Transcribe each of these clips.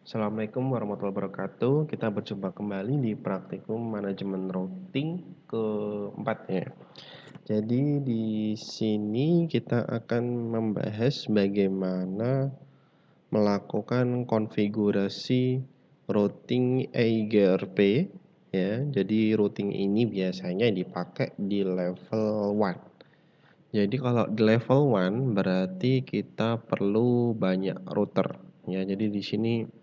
Assalamualaikum warahmatullahi wabarakatuh. Kita berjumpa kembali di praktikum manajemen routing keempat ya. Jadi di sini kita akan membahas bagaimana melakukan konfigurasi routing EIGRP ya. Jadi routing ini biasanya dipakai di level 1. Jadi kalau di level 1 berarti kita perlu banyak router ya. Jadi di sini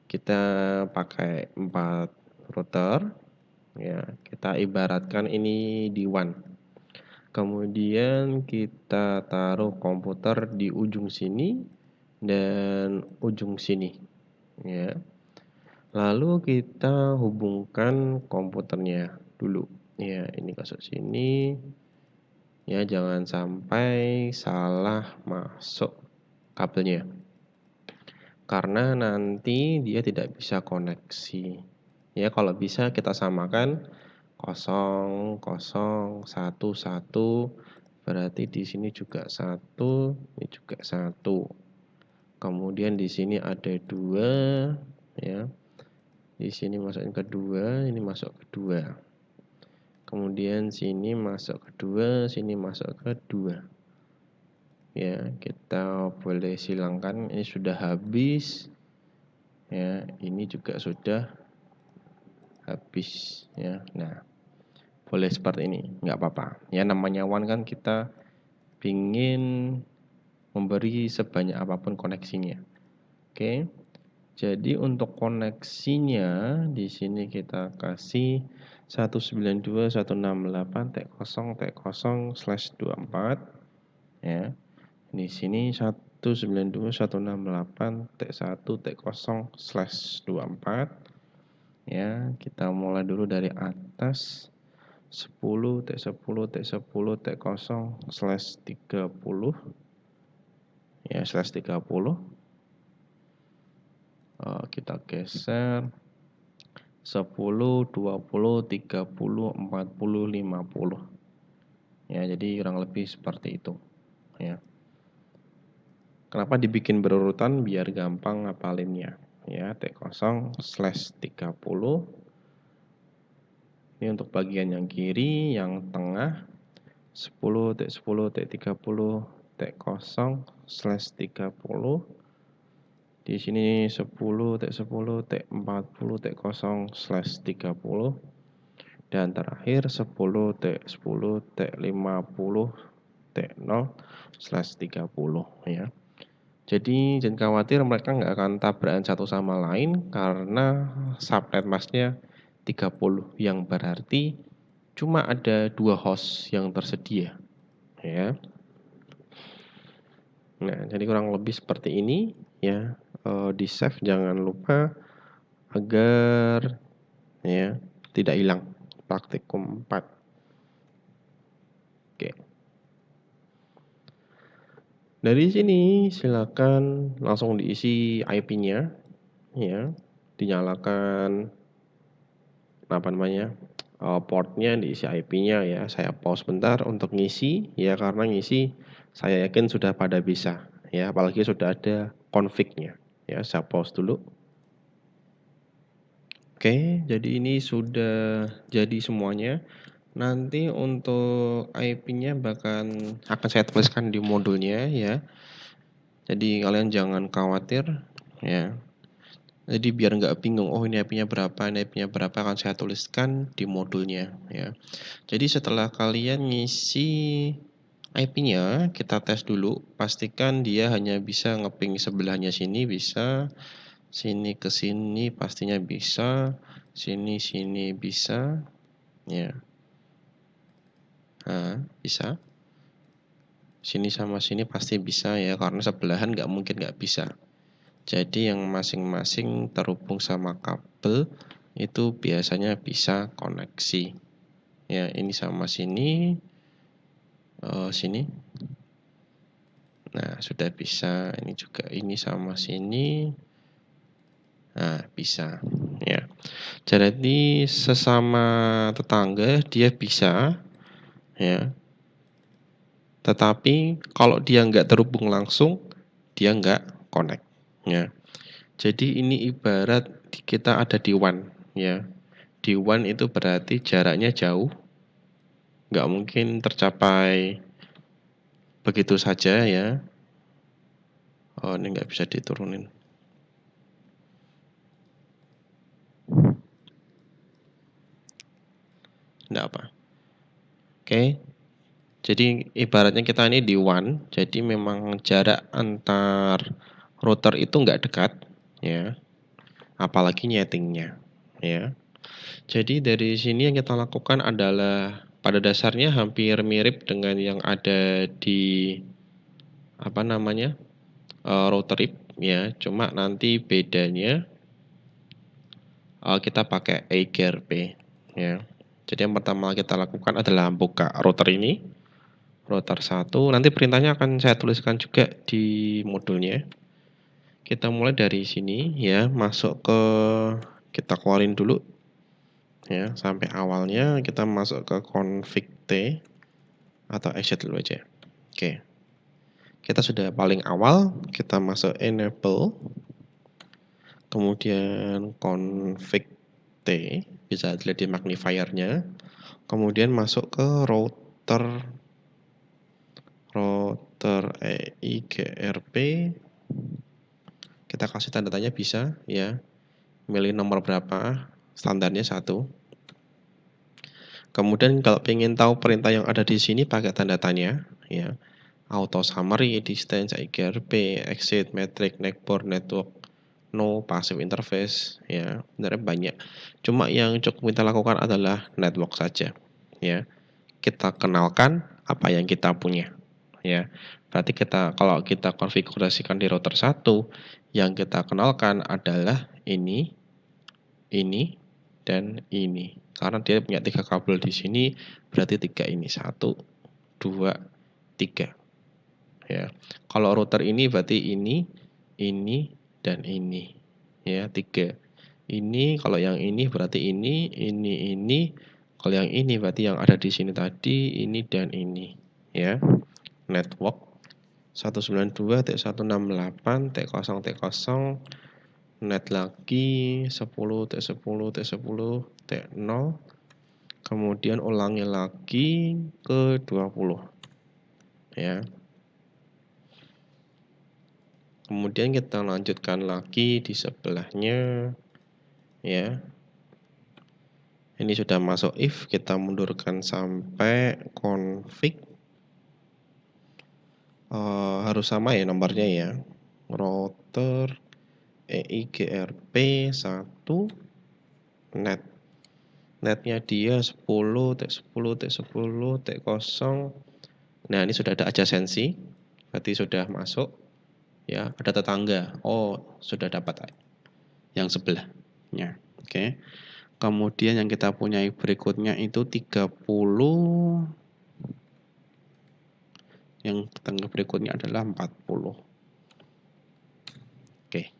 kita pakai 4 router ya, kita ibaratkan ini di WAN. Kemudian kita taruh komputer di ujung sini dan ujung sini ya. Lalu kita hubungkan komputernya dulu ya, ini masuk sini ya, jangan sampai salah masuk kabelnya karena nanti dia tidak bisa koneksi ya. Kalau bisa kita samakan 0, 0, 1, 1, berarti di sini juga 1, ini juga 1. Kemudian di sini ada 2 ya. Di sini masukin ke 2, ini masuk ke 2. Kemudian sini masuk ke 2, sini masuk ke 2. Ya, kita boleh silangkan, ini sudah habis. Ya, ini juga sudah habis ya. Nah, boleh seperti ini, nggak apa-apa ya, namanya WAN kan kita ingin memberi sebanyak apapun koneksinya. Oke, jadi untuk koneksinya di sini kita kasih 192.168.0.0/24 ya. Di sini 192.168.1.0/24 ya. Kita mulai dulu dari atas 10.10.10.0/30 ya, /30. Kita geser 10, 20, 30, 40, 50 ya. Jadi kurang lebih seperti itu ya. Kenapa dibikin berurutan? Biar gampang ngapalinnya ya. T0/30. Ini untuk bagian yang kiri, yang tengah 10, T10, T30, T0/30. Di sini 10, T10, T40, T0/30. Dan terakhir 10, T10, T50, T0/30 ya. Jadi jangan khawatir, mereka nggak akan tabrakan satu sama lain karena subnet masknya 30, yang berarti cuma ada 2 host yang tersedia ya. Nah, jadi kurang lebih seperti ini ya. Di save jangan lupa agar ya tidak hilang praktikum 4. Oke. Dari sini silakan langsung diisi IP-nya ya. Dinyalakan portnya, diisi IP-nya ya. Saya pause bentar untuk ngisi ya, karena ngisi saya yakin sudah pada bisa ya, apalagi sudah ada config-nya ya. Saya pause dulu. Oke, jadi ini sudah jadi semuanya. Nanti untuk IP-nya akan saya tuliskan di modulnya ya. Jadi kalian jangan khawatir ya. Jadi biar nggak bingung, oh ini IP-nya berapa, ini IP-nya berapa, akan saya tuliskan di modulnya ya. Jadi setelah kalian ngisi IP-nya, kita tes dulu, pastikan dia hanya bisa ngeping sebelahnya sini bisa, sini ke sini pastinya bisa, sini bisa ya. Nah, bisa. Sini sama sini pasti bisa ya, karena sebelahan nggak mungkin nggak bisa. Jadi yang masing-masing terhubung sama kabel itu biasanya bisa koneksi. Ya, ini sama sini, sini. Nah, sudah bisa. Ini juga, ini sama sini. Nah, bisa. Ya. Jadi sesama tetangga dia bisa, ya. Tetapi kalau dia nggak terhubung langsung, dia nggak connect. Ya. Jadi ini ibarat kita ada di WAN ya. Di WAN itu berarti jaraknya jauh, nggak mungkin tercapai begitu saja ya. Oh, ini nggak bisa diturunin. Nggak apa. Oke, jadi ibaratnya kita ini di WAN, jadi memang jarak antar router itu nggak dekat ya, apalagi nyetingnya ya. Jadi dari sini yang kita lakukan adalah pada dasarnya hampir mirip dengan yang ada di apa namanya router RIP ya, cuma nanti bedanya kita pakai eGRP ya. Jadi yang pertama kita lakukan adalah buka router ini, router 1. Nanti perintahnya akan saya tuliskan juga di modulnya. Kita mulai dari sini ya, masuk ke kita keluarin dulu ya sampai awalnya, kita masuk ke config T atau exit dulu aja. Oke. Kita sudah paling awal, kita masuk enable, kemudian config T, bisa dilihat di magnifier-nya. Kemudian masuk ke router eIGRP. Kita kasih tanda tanya bisa ya. Milih nomor berapa, standarnya 1. Kemudian kalau ingin tahu perintah yang ada di sini pakai tanda tanya ya. Auto summary, distance, eIGRP, exit, metric, neckboard, network, no, passive interface ya. Sebenarnya banyak. Cuma yang cukup kita lakukan adalah network saja ya. Kita kenalkan apa yang kita punya ya. Berarti kalau kita konfigurasikan di router 1, yang kita kenalkan adalah ini, dan ini. Karena dia punya 3 kabel di sini, berarti 3 ini. 1, 2, 3 ya. Kalau router ini berarti ini, dan ini ya, 3. Ini kalau yang ini berarti ini. Kalau yang ini berarti yang ada di sini tadi ini dan ini ya. Network 192.168 T0 net lagi 10 T10 T0, kemudian ulangi lagi ke 20 ya. Kemudian kita lanjutkan lagi di sebelahnya ya. Ini sudah masuk if, kita mundurkan sampai config. Harus sama ya nomornya ya. Router eIGRP 1 net. Netnya dia 10 T10 T10 T0. Nah, ini sudah ada adjacency, berarti sudah masuk ya, ada tetangga. Oh, sudah dapat yang sebelahnya. Oke. Kemudian yang kita punya berikutnya itu 30, yang tetangga berikutnya adalah 40. Oke.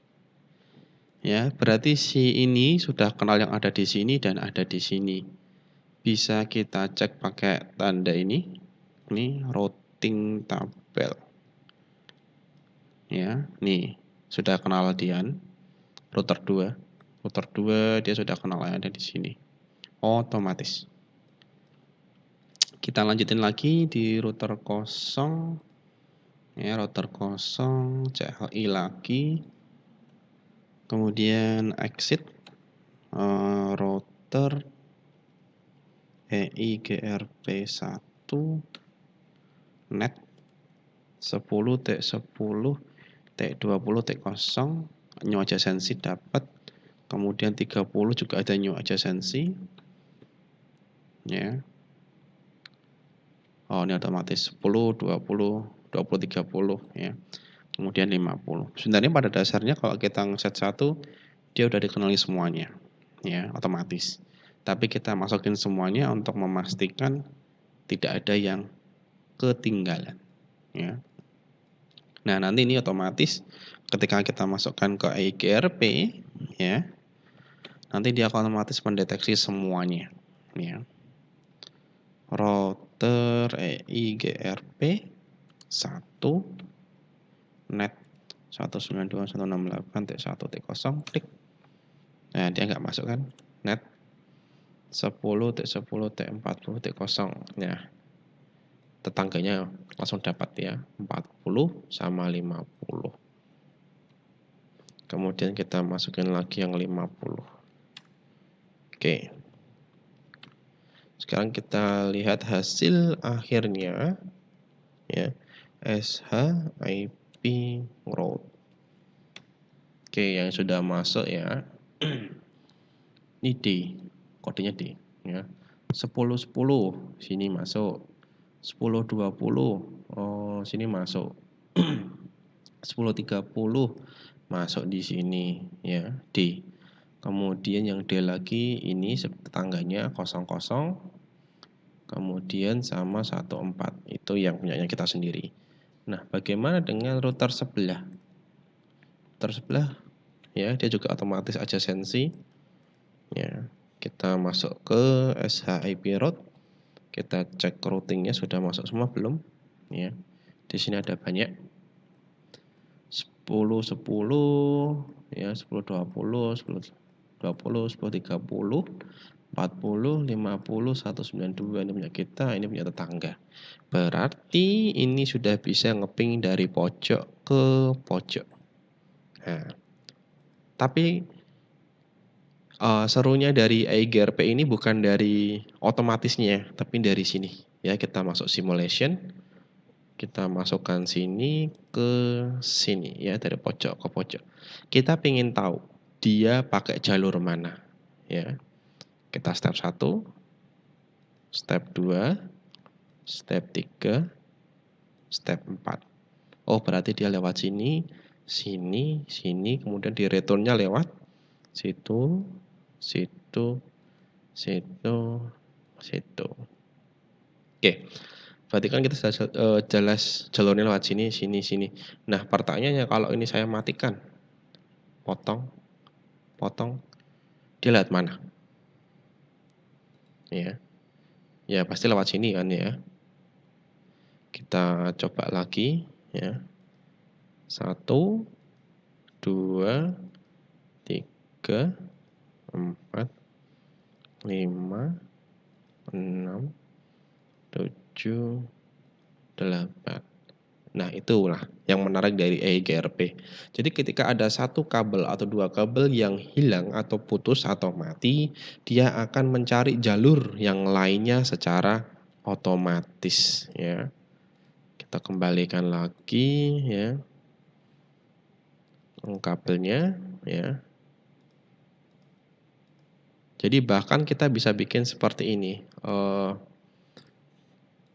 Ya, berarti si ini sudah kenal yang ada di sini dan ada di sini. Bisa kita cek pakai tanda ini. Ini routing tabel. Ya, nih sudah kenal Dian. Router 2. Router 2 dia sudah kenal yang ada di sini. Otomatis. Kita lanjutin lagi di router 0. Ya, router 0 CLI lagi. Kemudian exit router eIGRP 1 net 10 T10 T20 T0 new adjacency dapat. Kemudian 30 juga ada new adjacency ya. Oh, ini otomatis 10 20 20 30 ya. Kemudian 50. Sebenarnya pada dasarnya kalau kita ngeset 1, dia udah dikenali semuanya ya, otomatis. Tapi kita masukin semuanya untuk memastikan tidak ada yang ketinggalan ya. Nah, nanti ini otomatis ketika kita masukkan ke eIGRP ya, nanti dia akan otomatis mendeteksi semuanya ya. Router eIGRP 1 net 192.168.1.0 klik. Nah, dia nggak masuk kan? Net 10.10.40.0. Nah, tetangganya langsung dapat ya, 40 sama 50. Kemudian kita masukin lagi yang 50. Oke. Sekarang kita lihat hasil akhirnya ya. SHIP Road. Oke, yang sudah masuk ya. Ini D, kodenya D ya. 10.10 sini masuk. 10.20 sini masuk. 10.30 masuk di sini ya, D. Kemudian yang D lagi ini tetangganya 00, kemudian sama 14, itu yang punyanya kita sendiri. Nah, bagaimana dengan router sebelah? Router sebelah ya, dia juga otomatis adjacency. Ya, kita masuk ke SHIP route. Kita cek routingnya sudah masuk semua belum? Ya. Di sini ada banyak. 10.10 ya, 10.20, 10.20, 10.30, 40, 50, 192 ini punya kita, ini punya tetangga. Berarti ini sudah bisa ngeping dari pojok ke pojok. Nah, tapi serunya dari EIGRP ini bukan dari otomatisnya, tapi dari sini. Ya, kita masuk simulation, kita masukkan sini ke sini ya, dari pojok ke pojok. Kita ingin tahu dia pakai jalur mana. Ya, kita step 1, step 2, step 3, step 4. Oh, berarti dia lewat sini, sini, sini, kemudian di returnnya lewat situ, situ, situ, situ. Oke, berarti kan kita sudah jelas jalurnya lewat sini, sini, sini. Nah, pertanyaannya kalau ini saya matikan, potong, potong, dia lewat mana? Ya, ya pasti lewat sini kan ya. Kita coba lagi ya. 1, 2, 3, 4, 5, 6, 7, 8. Nah, itulah yang menarik dari EIGRP. Jadi ketika ada satu kabel atau dua kabel yang hilang atau putus atau mati, dia akan mencari jalur yang lainnya secara otomatis ya. Kita kembalikan lagi ya. Kabelnya ya. Jadi bahkan kita bisa bikin seperti ini.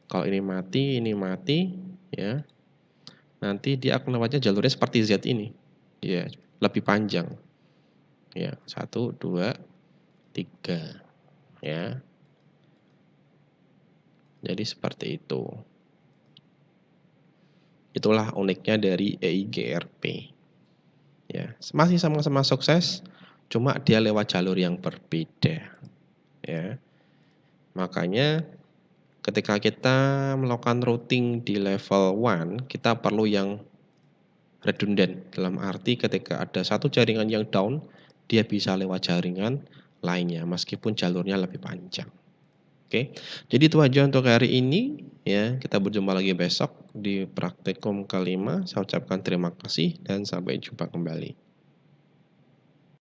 Kalau ini mati ya. Nanti dia akan lewatnya jalurnya seperti Z ini. Ya, lebih panjang. Ya, 1, 2, 3. Ya. Jadi seperti itu. Itulah uniknya dari EIGRP. Ya, masih sama-sama sukses, cuma dia lewat jalur yang berbeda. Ya. Makanya ketika kita melakukan routing di level 1, kita perlu yang redundant. Dalam arti ketika ada satu jaringan yang down, dia bisa lewat jaringan lainnya meskipun jalurnya lebih panjang. Oke. Jadi itu aja untuk hari ini ya. Kita berjumpa lagi besok di praktikum kelima. Saya ucapkan terima kasih dan sampai jumpa kembali.